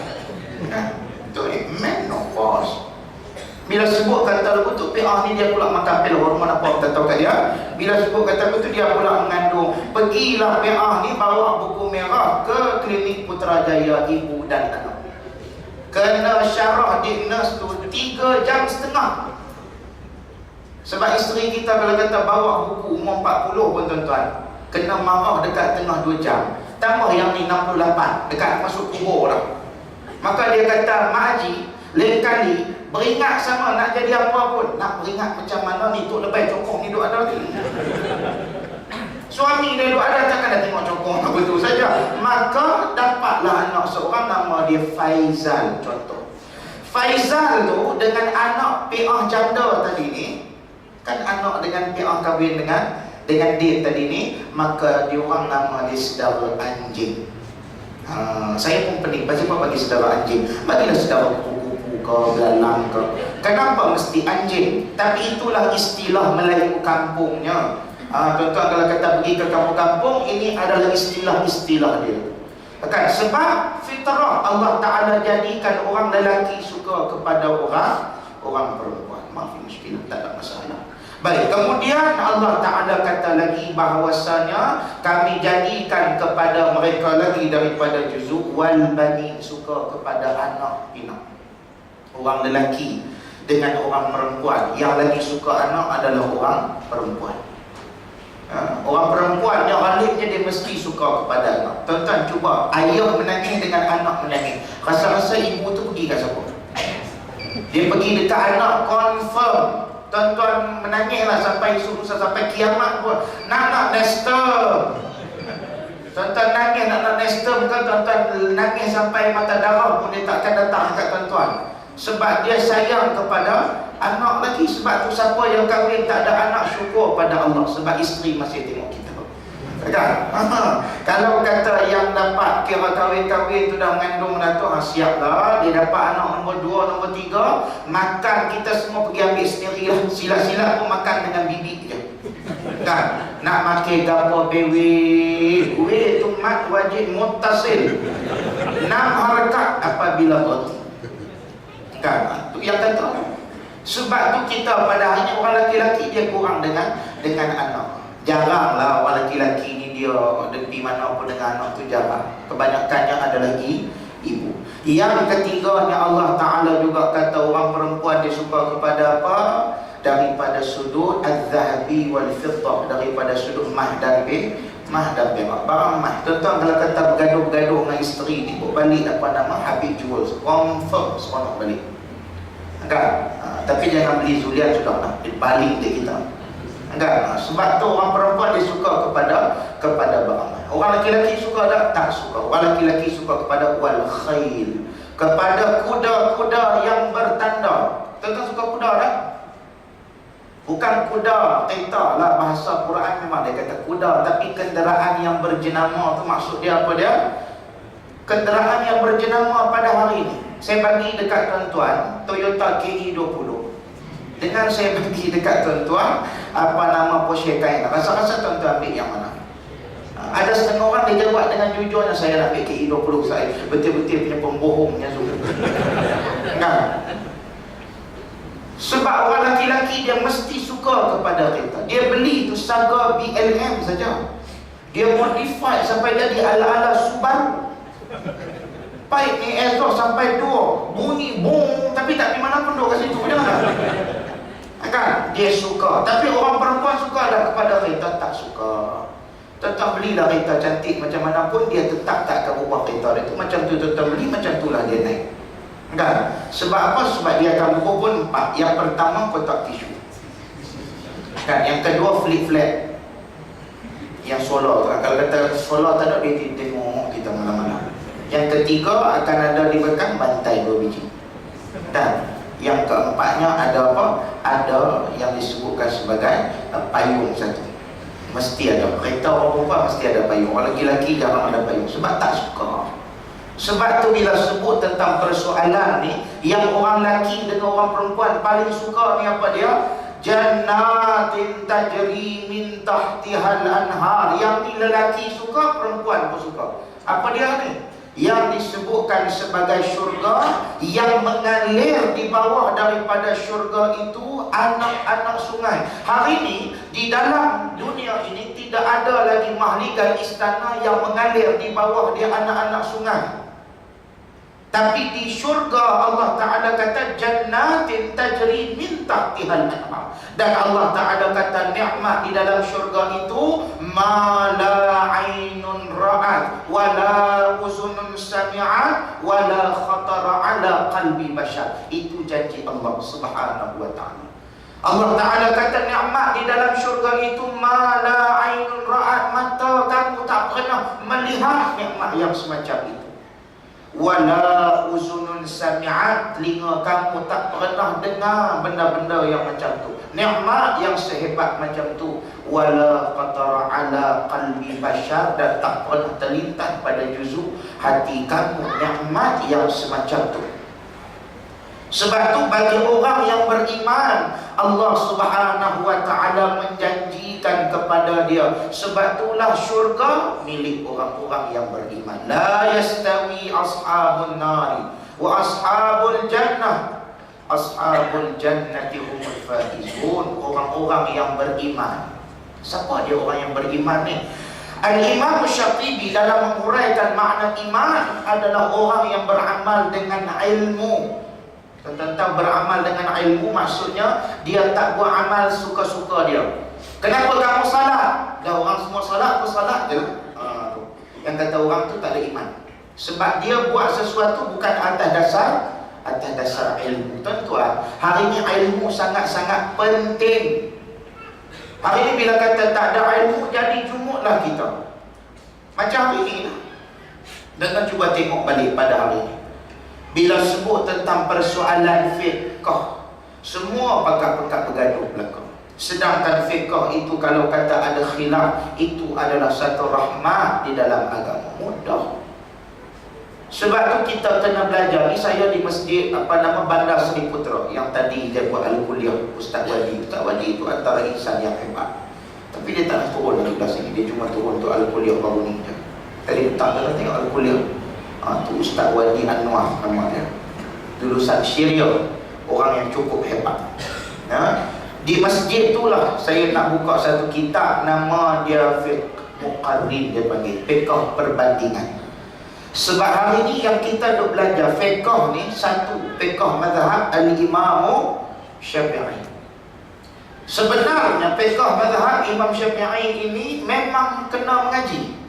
A: Itu menopause. Bila sebut kata lagu tu PA ni, dia pula makan pil hormon apa kita tahu kat dia. Bila sebut kata lagu tu, dia pula mengandung. Pergilah PA ni bawa buku merah ke klinik Putrajaya ibu dan anak. Kena syarah diagnos tu 3 jam setengah. Sebab isteri kita kalau kata bawa buku umur 40 pun tuan-tuan, kena marah dekat tengah 2 jam. Tambah yang ni 68, dekat masuk kubur dah. Maka dia kata, Mak Haji, lain kali beringat sama nak jadi apa pun. Nak beringat macam mana ni Tok Lebay cokong ni duk ada ni. Suami dia duk ada, takkan dah tengok cokong apa tu saja. Maka dapatlah anak seorang, nama dia Faizal contoh. Faizal tu dengan anak PA janda tadi ni, kan anak dengan PA kahwin dengan dia tadi ni, maka dia orang nama dia saudara anjing. Saya pun pening, siapa bagi saudara anjing? Bagilah saudara kuku-kuku ke, belalang ke. Kenapa mesti anjing? Tapi itulah istilah Melayu kampungnya. Tuan-tuan kalau kata pergi ke kampung-kampung, ini adalah istilah-istilah dia. Kan? Sebab fitrah Allah Ta'ala jadikan orang lelaki suka kepada orang perempuan. Maaf, muskilah, tak ada masalah. Baik, kemudian Allah Ta'ala kata lagi bahawasanya kami jadikan kepada mereka lagi daripada juzuk wal bani, suka kepada anak pinak. Orang lelaki dengan orang perempuan. Yang lagi suka anak adalah orang perempuan. Orang perempuan yang ghalibnya dia mesti suka kepada anak. Tuan-tuan cuba, ayah menangis dengan anak menangis, rasa-rasa ibu tu pergi kat siapa? Dia pergi dekat anak, confirm. Tuan-tuan menangislah sampai sampai kiamat pun. Nak nestem. Tuan-tuan nangis nak nestem ke, tuan-tuan nangis sampai mata darah pun dia takkan datang kat tuan-tuan. Sebab dia sayang kepada anak lagi. Sebab tu siapa yang kahwin tak ada anak, syukur pada Allah. Sebab isteri masih tengok kita. Kan? Kalau kata yang dapat kira kahwin-kahwin tu dah mengandung menantu, siap lah. Dia dapat anak nombor 2, nombor 3. Makan kita semua pergi ambil sendiri lah. Silat-silat pun makan dengan bibik je. Kan? Nak makan gapo bewe tu mat wajib muttasil 6 harakat apabila berhenti. Kan? Itu yang kata. Sebab tu kita pada hanya orang lelaki-lelaki dia kurang dengan anak. Jaranglah orang lelaki-lelaki ni dia pergi mana pun dengan anak tu, jarang. Kebanyakannya ada lagi ibu. Yang ketiganya Allah Ta'ala juga kata orang perempuan dia suka kepada apa? Daripada sudut az-zahabi wal fiddah, daripada sudut mah dan perak. Barang mah. Tuan-tuan kalau kata bergaduh-gaduh dengan isteri ni, balik apa nama habitual, confirm seronok balik. Kan? Tapi jangan beli Zulian sudah lah, balik dia kita. Kan? Sebab tu orang perempuan dia suka kepada barang. Orang lelaki suka tak suka. Orang lelaki suka kepada wal khail, kepada kuda-kuda yang bertanda. Tuan-tuan suka kuda tak? Bukan kuda kereta lah, bahasa Quran memang dia kata kuda, tapi kenderaan yang berjenama tu maksud dia apa dia? Kenderaan yang berjenama pada hari ini. Saya bagi dekat tuan-tuan Toyota KE20. Dengan saya bagi dekat tuan-tuan apa nama Porsche Cayenne. Rasa-rasa tuan-tuan ambil yang mana? Ada setengah orang dia jawab dengan jujurnya, saya nak ambil KE20. Saya betul-betul punya pembohongnya juga. Kan? Sebab orang lelaki-lelaki dia mesti suka kepada kereta. Dia beli tu Saga BLM saja, dia modify sampai jadi ala-ala Subaru. Pipe ni exhaust sampai 2 bunyi boom, tapi tak pergi mana pun duduk kat situ je lah. Kan? Dia suka. Tapi orang perempuan suka tak kepada kereta? Tak suka. Tetap belilah kereta cantik macam mana pun, dia tetap tak akan ubah kereta dia tu. Macam tu tetap beli, macam tu lah dia naik. Kan? Sebab apa? Sebab dia akan buku pun 4. Yang pertama kotak tisu. Kan? Yang kedua flip flat. Yang solar. Kalau kata solar tak ada, dia tengok kita mana-mana. Yang ketiga akan ada di belakang bantai 2 biji. Dan yang keempatnya ada apa? Ada yang disebutkan sebagai payung satu. Mesti ada. Kereta orang perempuan mesti ada payung. Orang lelaki jarang ada payung. Sebab tak suka. Sebab tu bila sebut tentang persoalan ni, yang orang lelaki dengan orang perempuan paling suka ni apa dia? Jannatin tajri min tahtihal anhar. Yang ni lelaki suka, perempuan pun suka. Apa dia ni? yang disebutkan sebagai syurga, yang mengalir di bawah daripada syurga itu anak-anak sungai. Hari ini di dalam dunia ini tidak ada lagi mahligai istana yang mengalir di bawah dia anak-anak sungai. Tapi di syurga Allah Ta'ala kata jannatin tajri min tahtihal anhar. Dan Allah Ta'ala kata nikmat di dalam syurga itu ma la ainun ra'at wa la uzunun sami'at wa la khatara ala qalbi bashar. Itu janji Allah Subhanahu wa Ta'ala. Allah Ta'ala kata nikmat di dalam syurga itu ma la ainun ra'at, mata kamu tak pernah melihat nikmat yang semacam itu. Wala uzunun sami'at, telinga kamu tak pernah dengar benda-benda yang macam tu, nikmat yang sehebat macam tu. Wala qatara ala qalbi bashar, dan tak pernah terlintas pada juzuk hati kamu nikmat yang semacam tu. Sebab tu bagi orang yang beriman, Allah Subhanahu wa Ta'ala menjanjikan kepada dia. Sebab itulah syurga milik orang-orang yang beriman. La yastawi ashabun nari wa ashabul jannah. Ashabul jannati humul faizun. Orang-orang yang beriman. Siapa dia orang yang beriman ni? Al-Imam Syatibi dalam menguraikan makna iman adalah orang yang beramal dengan ilmu. Tentang beramal dengan ilmu maksudnya dia tak buat amal suka-suka dia. Kenapa kamu salat? Dah orang semua salat, aku salat je. Yang kata orang tu tak ada iman. Sebab dia buat sesuatu bukan atas dasar ilmu. Tuan-tuan, hari ini ilmu sangat-sangat penting. Hari ini bila kata tak ada ilmu, jadi jumuklah kita. Macam hari ini lah. Dan cuba tengok balik pada hari ini. Bila sebut tentang persoalan fiqh, semua pakar-pakar bergaduh belakang. Sedangkan fiqh itu kalau kata ada khilaf, itu adalah satu rahmat di dalam agama. Mudah. Sebab tu kita kena belajar. Ni saya di masjid Bandar Seri Putra yang tadi dia buat al-kuliah Ustaz Wadi. Ustaz Wadi itu antara insan yang hebat. Tapi dia tak nak turun lagi kat sini. Dia cuma turun untuk al-kuliah baru ni je. Tadi petang dia tengok al-kuliah. Tu Ustaz Wadi Anwar nama dia, lulusan Syria, orang yang cukup hebat. Di masjid itulah saya nak buka satu kitab, nama dia Fiqh Muqarrin, dia panggil fiqh perbandingan. Sebab hari ni yang kita duk belajar fiqh ni, satu fiqh mazhab al-Imam Syafi'i. Sebenarnya fiqh mazhab Imam Syafi'i ini memang kena mengaji.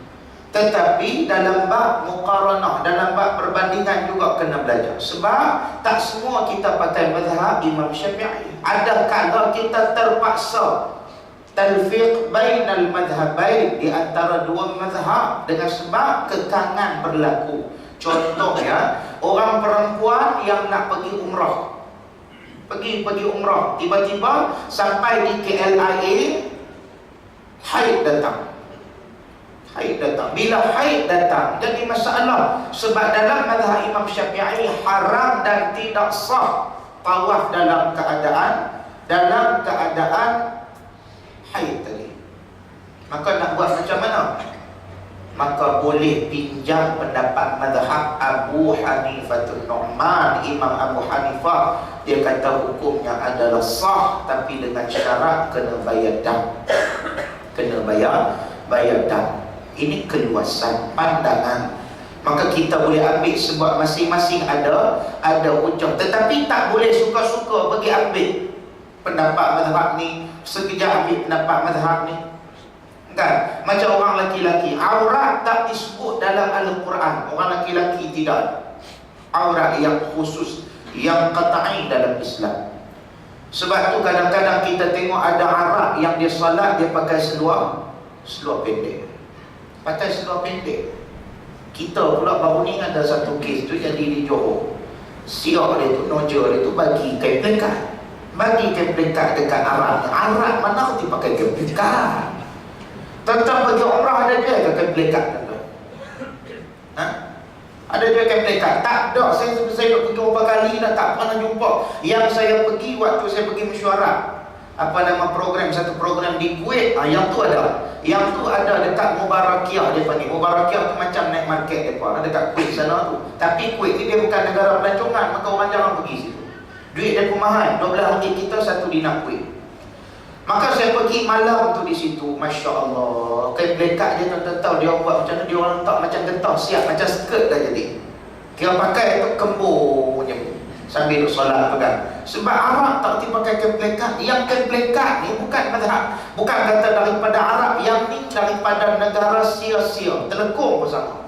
A: Tetapi dalam bab muqaranah, dalam bab perbandingan juga kena belajar. Sebab tak semua kita pakai mazhab Imam Syafi'i. Ada kala kita terpaksa talfiq bainal madhhabain, di antara dua mazhab, dengan sebab kekangan berlaku. Contohnya, orang perempuan yang nak pergi umrah. Pergi umrah, tiba-tiba sampai di KLIA, haid datang. Bila haid datang jadi masalah. Sebab dalam mazhab Imam Syafi'i haram dan tidak sah tawaf dalam keadaan haid tadi. Maka nak buat macam mana? Maka boleh pinjam pendapat mazhab Abu Hanifatul Nu'man. Imam Abu Hanifah dia kata hukumnya adalah sah, tapi dengan syarat kena bayar dam. Bayar dam. Ini keluasan pandangan. Maka kita boleh ambil sebab masing-masing ada hujah. Tetapi tak boleh suka-suka pergi ambil pendapat mazhab ni, sekejap ambil pendapat mazhab ni. Kan? Macam orang lelaki-lelaki, aurat tak disebut dalam Al-Quran. Orang lelaki-lelaki tidak. Aurat yang khusus, yang qat'i dalam Islam. Sebab tu kadang-kadang kita tengok ada Arab yang dia salat, dia pakai seluar pendek. Pakai seluar pendek. Kita pula baru ni ada satu kes tu jadi di Johor. Siap dia tu, noja dia tu bagi kain pelekat. Bagi kain pelekat dekat Arab. Arab mana dia pakai kain pelekat? Tentang pergi umrah ada dia kain pelekat. Ada dia kain pelekat? Tak ada. Saya dah pergi beberapa kali dah tak pernah jumpa. Yang saya pergi waktu saya pergi mesyuarat, satu program di Kuwait, yang tu ada. Yang tu ada dekat Mubarakiah, dia panggil. Mubarakiah tu macam naik market depa, dekat Kuwait sana tu. Tapi Kuwait ni dia bukan negara pelancongan, maka orang jarang pergi situ. Duit dia pun mahal, 12 ringgit kita 1 dinar Kuwait. Maka saya pergi malam tu di situ, Masya Allah. Kain plekat dia tuan-tuan tahu dia orang buat macam mana, dia orang letak macam getah siap, macam skirt dah jadi. Kira pakai tu kembur punya, sambil duduk solat pegang. Sebab Arab tak reti pakai kain plekat. Yang kain plekat ni bukan mazhab, bukan kata daripada Arab, yang ni daripada negara sia-sia, Telekung pun sama.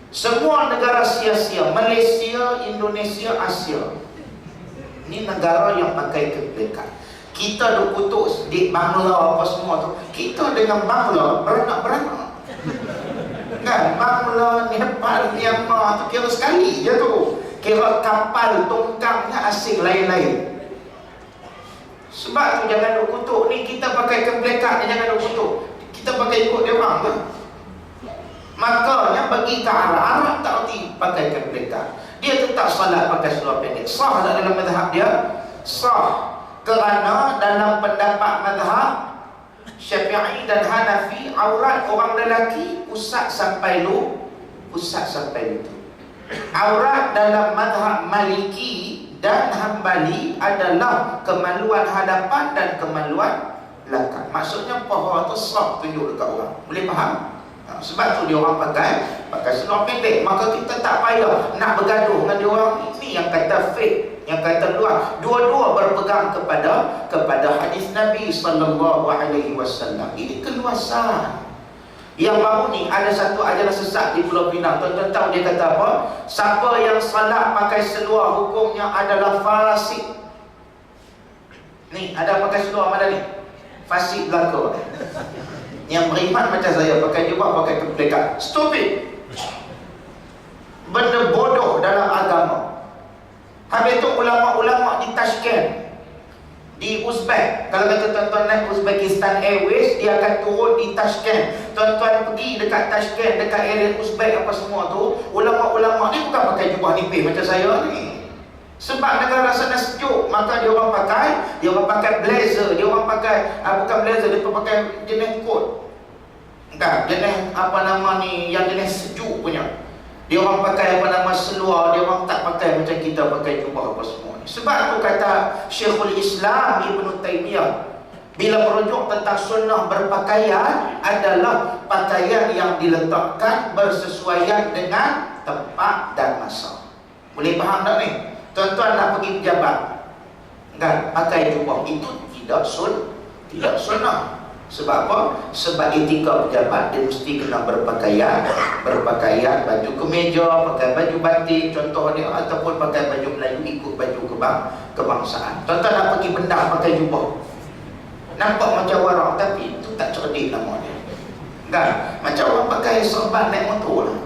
A: Semua negara sia-sia, Malaysia, Indonesia, Asia, ni negara yang pakai kain plekat. Kita duk kutuk di Bangla apa semua tu, kita dengan Bangla beranak-beranak kan. Bangla, Nepal, Myanmar tu kira sekali je tu. Kira kapal tongkangnya asing lain-lain. Sebab tu jangan duk kutuk ni, kita pakai keplekat ni jangan duk kutuk. Kita pakai ikut dia orang tu. Makanya bagi ke Arab tak reti pakai keplekat. Dia tetap salat pakai seluar pendek. Sah tak dalam mazhab dia? Sah. Kerana dalam pendapat mazhab Syafi'i dan Hanafi, aurat orang lelaki pusat sampai lutut. Aurat dalam mazhab Maliki dan Hambali adalah kemaluan hadapan dan kemaluan belakang. Maksudnya paha tu sah tunjuk dekat orang. Boleh faham? Sebab tu dia orang pakai seluar pendek. Maka kita tak payah nak bergaduh dengan dia orang. Ini yang kata fake, yang kata luar. Dua-dua berpegang kepada hadis Nabi SAW. Ini keluasan. Yang baru ni ada satu ajaran sesat di Pulau Pinang. Tuan-tuan tahu dia kata apa? Siapa yang salat pakai seluar hukumnya adalah fasik. Ni ada pakai seluar mana ni? Fasik belaka. Yang beriman macam saya, pakai jubah, pakai keplekat. Stupid. Benda bodoh dalam agama. Habis tu ulama-ulama di Tashkent, di Uzbek, kalau kata tuan-tuan naik Uzbekistan Airways, dia akan turun di Tashkent. Tuan-tuan pergi dekat Tashkent, dekat area Uzbek apa semua tu, ulama-ulama ni bukan pakai jubah nipis macam saya ni. Sebab negara sana sejuk, maka dia orang pakai blazer, dia orang pakai bukan blazer, dia pakai jenis coat. Kan, jenis apa nama ni, yang jenis sejuk punya. Dia orang pakai seluar, dia orang tak pakai macam kita pakai jubah apa semua ni. Sebab tu kata Syekhul Islam Ibn Taymiyah, bila merujuk tentang sunnah berpakaian adalah pakaian yang diletakkan bersesuaian dengan tempat dan masa. Boleh faham tak ni? Tuan-tuan nak pergi pejabat kan, pakai jubah, itu tidak sunnah. Sebab apa? Sebab etika pejabat, dia mesti kena berpakaian baju kemeja, pakai baju batik contoh dia, ataupun pakai baju Melayu ikut baju kebangsaan. Tuan-tuan nak pergi bendang pakai jubah, nampak macam warak, tapi itu tak cerdik namanya kan. Macam orang pakai serban naik motor lah.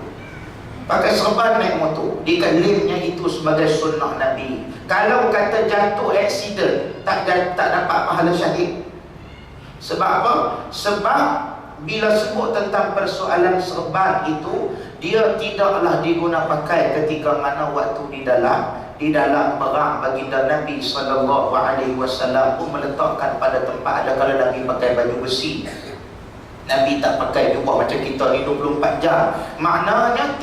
A: Pakai serban naik motor, dikalinya itu sebagai sunnah Nabi. Kalau kata jatuh aksiden, tak dapat pahala syahid. Sebab apa? Sebab bila sebut tentang persoalan serban itu, dia tidaklah diguna pakai ketika mana waktu di dalam perang. Baginda Nabi SAW pun meletakkan pada tempat, ada kalau Nabi pakai baju besi. Nabi tak pakai jubah macam kita ni 24 jam. Maknanya